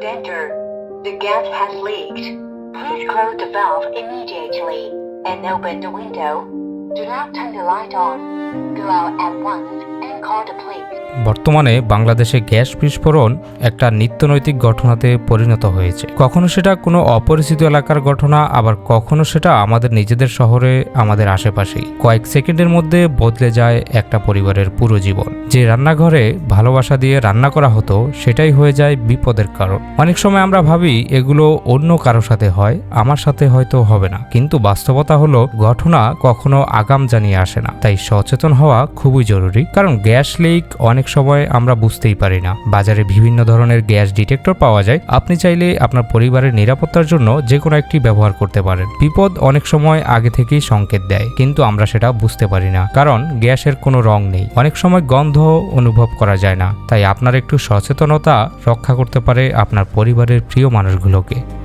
Danger. The gas has leaked. Please close the valve immediately and open the window. Do not turn the light on. Go out at once and call the police. বর্তমানে বাংলাদেশে gas বিস্ফোরণ একটা নিত্যনৈতিক ঘটনাতে পরিণত হয়েছে। কখনো সেটা কোনো অপরিচিত এলাকার ঘটনা, আবার কখনো সেটা আমাদের নিজেদের শহরে, আমাদের আশেপাশেই কয়েক সেকেন্ডের মধ্যে বদলে যায় একটা পরিবারের পুরো জীবন। যে রান্নাঘরে ভালোবাসা দিয়ে রান্না করা হতো সেটাই হয়ে যায় বিপদের কারণ। অনেক সময় আমরা ভাবি এগুলো অন্য কারো সাথে হয়, আমার সাথে হয়তো হবে না, কিন্তু বাস্তবতা হলো ঘটনা কখনো আগাম জানিয়ে আসে না। তাই সচেতন হওয়া খুবই জরুরি, কারণ গ্যাস লিক অনেক সময় আমরা বুঝতেই পারি না। বাজারে বিভিন্ন ধরনের গ্যাস ডিটেক্টর পাওয়া যায়, আপনি চাইলে আপনার পরিবারের নিরাপত্তার জন্য যে কোনো একটি ব্যবহার করতে পারেন। বিপদ অনেক সময় আগে থেকেই সংকেত দেয়, কিন্তু আমরা সেটা বুঝতে পারি না, কারণ গ্যাসের কোনো রং নেই। অনেক সময় গন্ধ অনুভব করা যায় না। তাই আপনার একটু সচেতনতা রক্ষা করতে পারে আপনার পরিবারের প্রিয় মানুষগুলোকে।